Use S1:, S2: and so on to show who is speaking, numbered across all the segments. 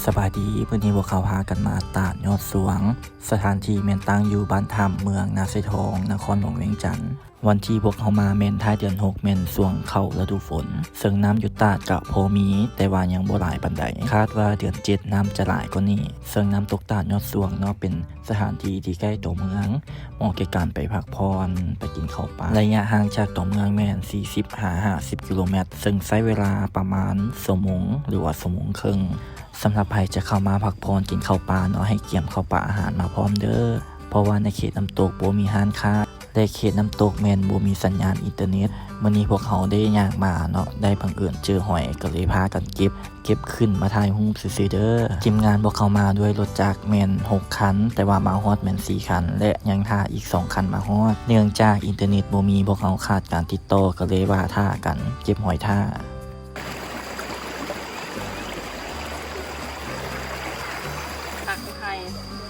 S1: สบายดีพื้นที่พวกเขาพากันมาตาดยอดสวงสถานที่เมนตั้งอยู่บ้านถ้ำเมืองนาไซทองนครหลวงเวียงจันทน์วันที่พวกเขามาเมนท้ายเดือน6เมนสวงเข้าฤดูฝนซึ่งน้ำอยู่ตาดกะโพมีแต่ว่ายังบ่หลายปานใดคาดว่าเดือน7น้ำจะหลายกว่านี้ซึ่งน้ำตกตาดยอดสวงเนาะเป็นสถานที่ที่ใกล้ตัวเมืองเหมาะแก่การไปพักผ่อนไปกินข้าวปลาระยะห่างจากตัวเมืองแม่น40-50กิโลเมตรซึ่งใช้เวลาประมาณชั่วโมงหรือว่าชั่วโมงครึ่งสำหรับใครจะเข้ามาพักผ่อนกินข้าวปลาเนาะให้เกี่ยมข้าวปลาอาหารมาพร้อมเด้อเพราะว่าในเขตน้ำตกบ่มีห้างค้าและเขตน้ำตกแม่นบ่มีสัญญาณอินเทอร์เน็ตมื้อนี้พวกเขาได้ย่างมาเนาะได้บังเอิญเจอหอยก็เลยพากันเก็บขึ้นมาถ่ายรูปซื่อๆเด้อทีมงานพวกเขามาด้วยรถจักรแม่น6คันแต่ว่ามาฮอดแม่น4คันและยังท่าอีก2คันมาฮอดเนื่องจากอินเทอร์เน็ตบ่มีพวกเขาขาดการติดต่อก็เลยว่าท่ากันเก็บหอยท่า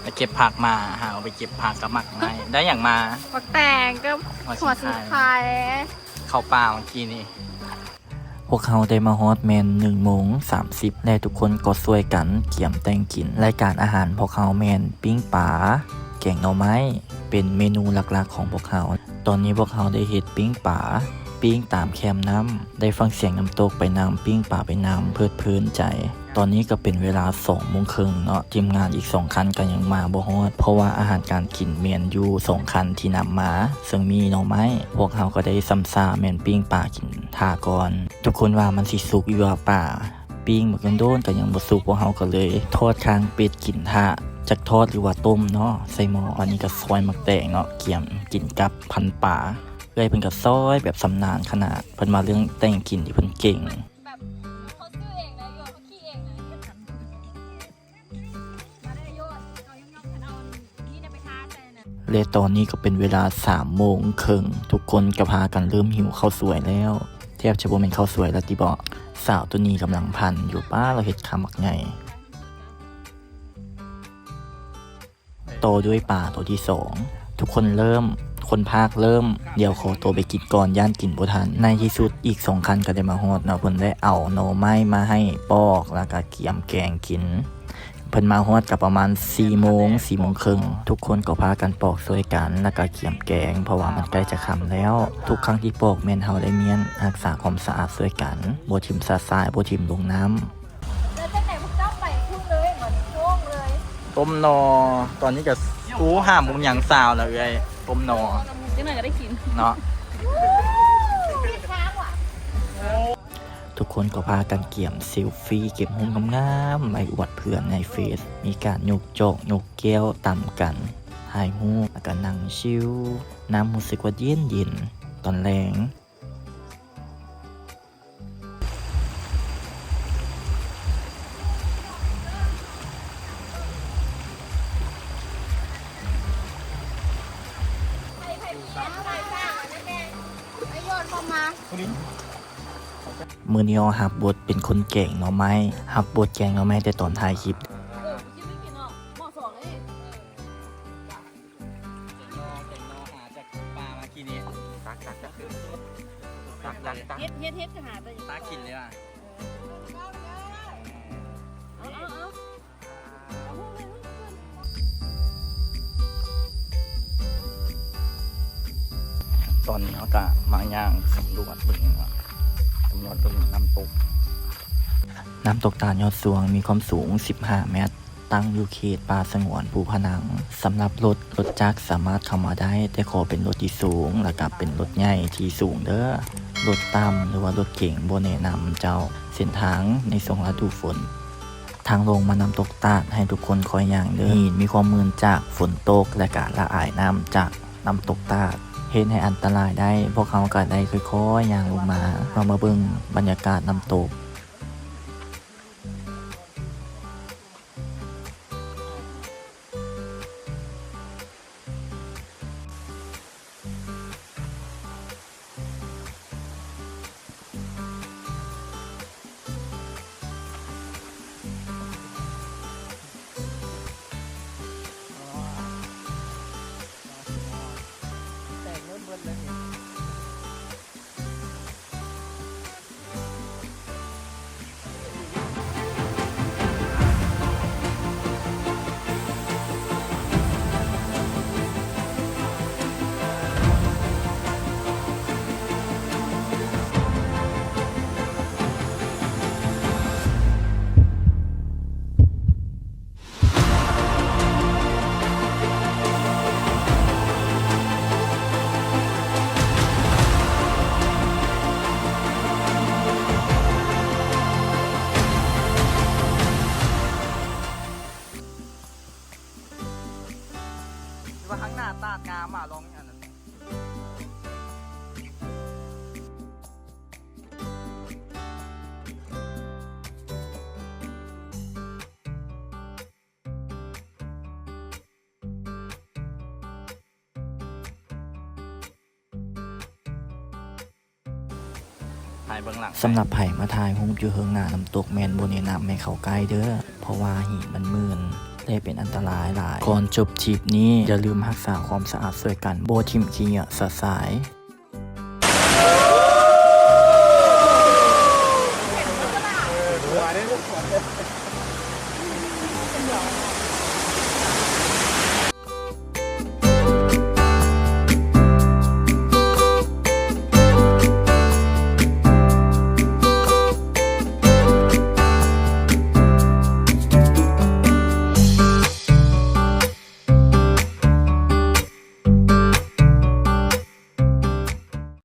S1: ไปเก็บผักมาหาเอาไปเก็บผักกับหมักในได้อย่างมา
S2: ผักแตงก็หัวสีไข่
S1: ข้าวเปล่าเมื่อกี้นี่พวกเขาได้มาฮอตแมน1:30และทุกคนก็ช่วยกันเกี่ยมแต่งกินรายการอาหารพวกเขาแมนปิ้งปลาแกงหน่อไม้เป็นเมนูหลักๆของพวกเขาตอนนี้พวกเขาได้เฮ็ดปิ้งปลาปิ้งตามแคมน้ำได้ฟังเสียงน้ำตกไปน้ำปิ้งปลาไปน้ำเพลิดเพลินใจตอนนี้ก็เป็นเวลา20:30เนาะทีมงานอีก2คันก็ยังมาบ่ฮอดเพราะว่าอาหารการกินเมียนอยู่2คันที่นำมาซึ่งมีหน่อไม้พวกเขาก็ได้ซ้ำซาแม่นปิ้งปลากินท่าก่อนทุกคนว่ามันสิสุกอยู่ว่าป่าปิ้งหมกโดนก็ยังบ่สุกพวกเขาก็เลยทอดคางเป็ดกินท่าจากทอดหรือว่าต้มเนาะใส่หม้ออันนี้ก็ซอยมักแตงเนาะเกี่ยมกินกับพันป่าเลยเพิ่นก็ซอยแบบสำนานขนาดเพิ่นมาเรื่องแต่งกินที่เพิ่นเก่ง
S2: แบบเขาซื้อเองนะโยนเขาขี้เองนะมาได้โยนเอาย่องๆเอานี่ไปทาใจนะ
S1: และตอนนี้ก็เป็นเวลา3:30ทุกคนก็พากันเริ่มหิวข้าวสวยแล้วแทบจะบ่แม่นข้าวสวยแล้วติบ่สาวตัวนี้กำลังพันอยู่ป้าเราเฮ็ดคำมักใหญ่โตด้วยป่าตัวที่2ทุกคนคนภาคเริ่มเดี๋ยวขอตัวไปกินก่อนย่านกินบ่ทันในที่สุดอีก2คันก็ได้มาฮอดเนาะเพิ่นได้เอาหน่อไม้มาให้ปอกแล้วก็เกี่ยมแกงกินเพิ่นมาฮอดก็ประมาณ4:30ทุกคนก็พากันปอกช่วยกันแล้วก็เกี่ยมแกงเพราะว่ามันใกล้จะค่ำแล้วทุกครั้งที่ปอกแม่นเฮาได้เมียนรักษาความสะอาดช่วยกันบ่ทิ่มสาสายบ่ทิ่มลงน้ำ
S2: แล้วจังไหนพวกเจ้าไปพูดเลยเหมือนโค้งเลย
S1: ต้มนอตอนนี้ก็5 โมงยังซาวแล้วเอ้ยต้มนอ
S2: จังไหนก็ได้กิน
S1: เนาะทุกคนก็พากันเกี่ยมเซลฟี่เก็บมุมงามๆไว้อวดเพื่อนในเฟซมีการยกโจกยกแก้วต่ำกันถ่ายรูปแล้วก็นั่งชิลน้ำรู้สึกว่าเย็นตอนแรงมือนี้หับบทเป็นคนแก่งเนาะไหมหับบทแกงเนาะไหมแต่ตอนถ่ายคลิป
S2: เฮ็ดหาไป
S1: ตากินเลยว่ะตอนนี้เขาก็มาย่างสำรวจเบิ่งว่าน้ำตกตาดยอดสวงมีความสูง15 เมตรตั้งอยู่เขตป่าสงวนภูพนังสำหรับรถจักรสามารถเข้ามาได้แต่ขอเป็นรถที่สูงและก็เป็นรถใหญ่ที่สูงเด้อรถต่ำหรือว่ารถเก่งบ่แนะนำเจ้าเส้นทางในช่วงฤดูฝนทางลงมาน้ำตกตาดให้ทุกคนคอยย่างเด้อมีความมืนจากฝนตกและก็ละอายน้ำจากน้ำตกตาดเห็นให้อันตรายได้พวกเขาก็ได้ค่อยๆย่างลงมาเบิ่งบรรยากาศน้ำตก ายเบื้องหลังสำหรับไผ่มาทายรูปอยู่เฮิงหน้าน้ำตกแมนบ่แนะนำให้เข้าใกล้เด้อเพราะว่าหินมันมืนและเป็นอันตรายหลายก่อนจบทริปนี้อย่าลืมรักษาความสะอาดช่วยกันบ่ทิ่มขี้เหงื่อสะสาย